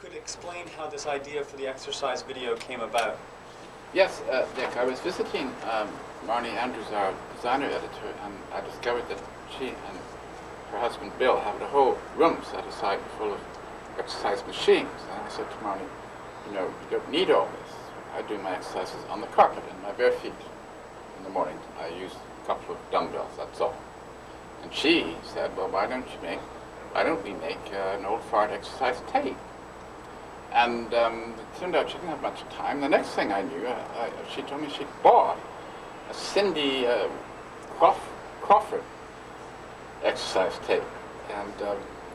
could explain how this idea for the exercise video came about. Yes, Dick, I was visiting Marnie Andrews, our designer editor, and I discovered that she and her husband Bill have a whole room set aside full of exercise machines. And I said to Marnie, you know, you don't need all this. I do my exercises on the carpet in my bare feet. In the morning, I use a couple of dumbbells, that's all. And she said, well, why don't we make an old fart exercise tape? And it turned out she didn't have much time. The next thing I knew, she told me she'd bought a Cindy Crawford exercise tape. And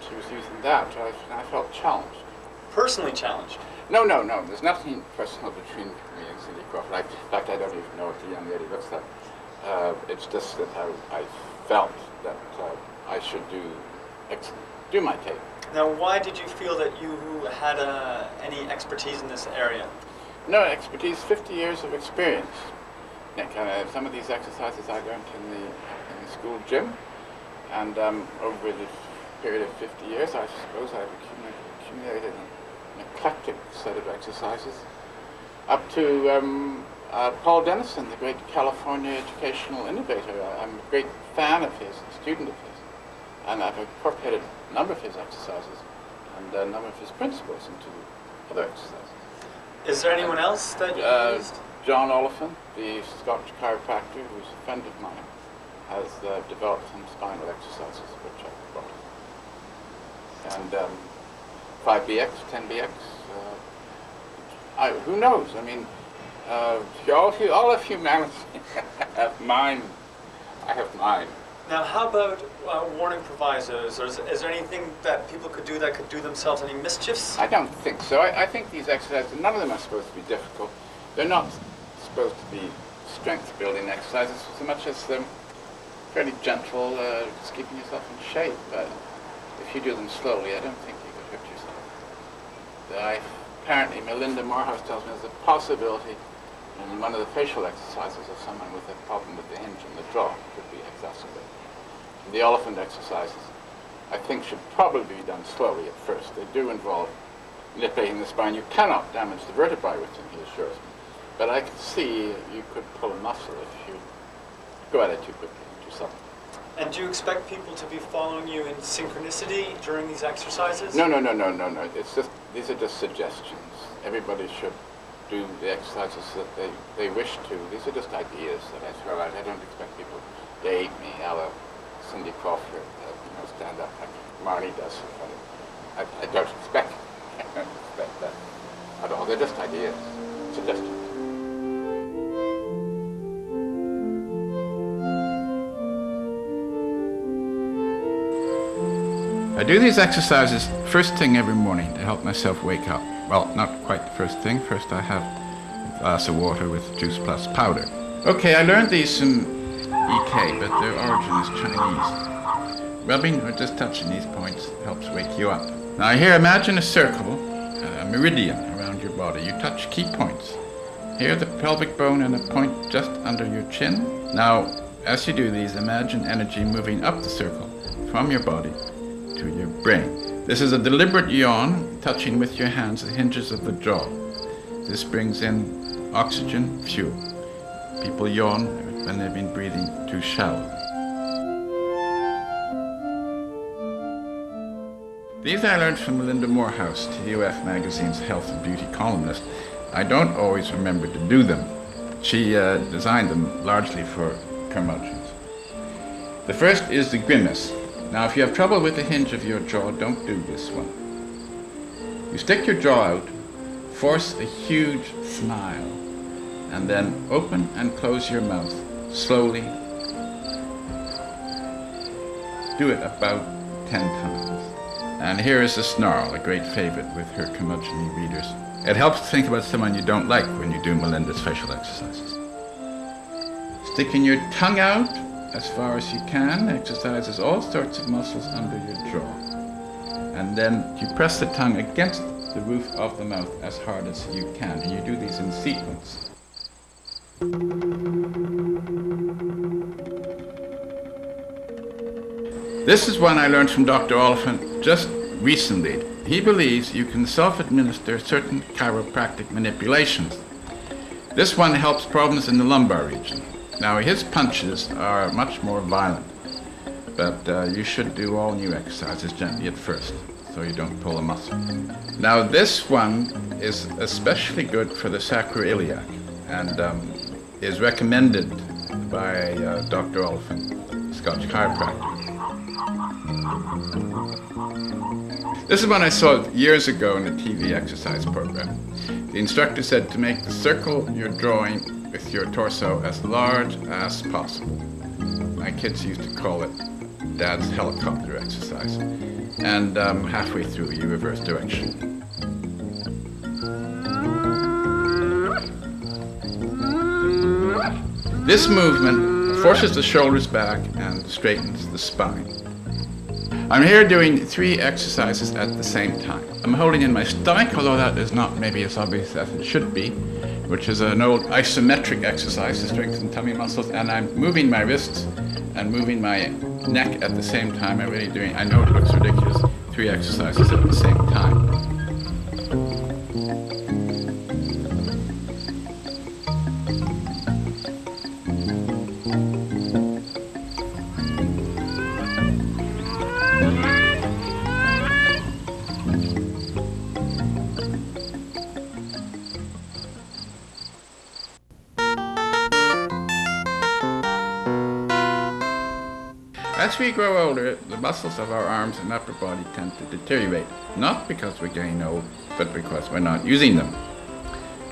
she was using that. I felt challenged. Personally challenged? No. There's nothing personal between me and Cindy Crawford. In fact, I don't even know what the young lady looks like. It's just that I felt that I should do my tape. Now, why did you feel that you had any expertise in this area? No expertise, 50 years of experience. Nick, some of these exercises I learned in the school gym, and over the period of 50 years, I suppose I've accumulated an eclectic set of exercises, up to Paul Dennison, the great California educational innovator. I'm a great fan of his, a student of his, and I've incorporated a number of his exercises and a number of his principles into other exercises. Is there anyone else that you used? John Oliphant, the Scottish chiropractor, who's a friend of mine, has developed some spinal exercises which I've brought. And 5BX, 10BX, who knows? I mean, all of humanity have mine. I have mine. Now, how about warning provisos? Is there anything that people could do that could do themselves any mischiefs? I don't think so. I think these exercises, none of them are supposed to be difficult. They're not supposed to be strength-building exercises so much as fairly gentle, just keeping yourself in shape. But if you do them slowly, I don't think you could hurt yourself. Apparently, Melinda Morehouse tells me there's a possibility in one of the facial exercises of someone with a problem with the hinge in the jaw could be exacerbated. And the elephant exercises, I think, should probably be done slowly at first. They do involve manipulating the spine. You cannot damage the vertebrae with them, he assures me. But I can see you could pull a muscle if you go at it too quickly, too suddenly. And do you expect people to be following you in synchronicity during these exercises? No. It's just, these are just suggestions. Everybody should do the exercises that they wish to. These are just ideas that I throw out. I don't expect people to aid me, a la Cindy Crawford, stand up like Marnie does. I don't expect that at all. They're just ideas, suggestions. I do these exercises first thing every morning to help myself wake up. Well, not quite the first thing. First I have a glass of water with juice plus powder. Okay, I learned these from EK, but their origin is Chinese. Rubbing or just touching these points helps wake you up. Now here, imagine a circle, a meridian around your body. You touch key points. Here, the pelvic bone and a point just under your chin. Now, as you do these, imagine energy moving up the circle from your body to your brain. This is a deliberate yawn, touching with your hands the hinges of the jaw. This brings in oxygen, fuel. People yawn when they've been breathing too shallow. These I learned from Melinda Morehouse, TUF magazine's health and beauty columnist. I don't always remember to do them. She designed them largely for curmudgeons. The first is the grimace. Now, if you have trouble with the hinge of your jaw, don't do this one. You stick your jaw out, force a huge smile, and then open and close your mouth slowly. Do it about 10 times. And here is a snarl, a great favorite with her curmudgeon readers. It helps to think about someone you don't like when you do Melinda's facial exercises. Sticking your tongue out as far as you can exercises all sorts of muscles under your jaw. And then you press the tongue against the roof of the mouth as hard as you can. And you do these in sequence. This is one I learned from Dr. Oliphant just recently. he believes you can self-administer certain chiropractic manipulations. This one helps problems in the lumbar region. Now, his punches are much more violent, but you should do all new exercises gently at first, so you don't pull a muscle. Now, this one is especially good for the sacroiliac and is recommended by Dr. Oliphant, Scotch chiropractor. This is one I saw years ago in a TV exercise program. The instructor said to make the circle you're drawing with your torso as large as possible. My kids used to call it Dad's helicopter exercise. And halfway through, you reverse direction. This movement forces the shoulders back and straightens the spine. I'm here doing 3 exercises at the same time. I'm holding in my stomach, although that is not maybe as obvious as it should be, which is an old isometric exercise to strengthen tummy muscles, and I'm moving my wrists and moving my neck at the same time. I'm really doing, I know it looks ridiculous, 3 exercises at the same time. As we grow older, the muscles of our arms and upper body tend to deteriorate, not because we're getting old, but because we're not using them.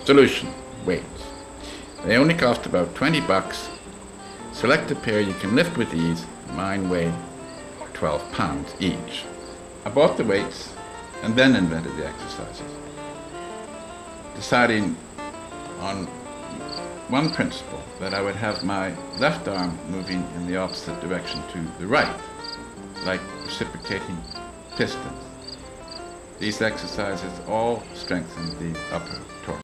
Solution: weights. They only cost about 20 bucks. Select a pair you can lift with ease. Mine weigh 12 pounds each. I bought the weights and then invented the exercises, deciding on one principle, that I would have my left arm moving in the opposite direction to the right, like reciprocating pistons. These exercises all strengthen the upper torso.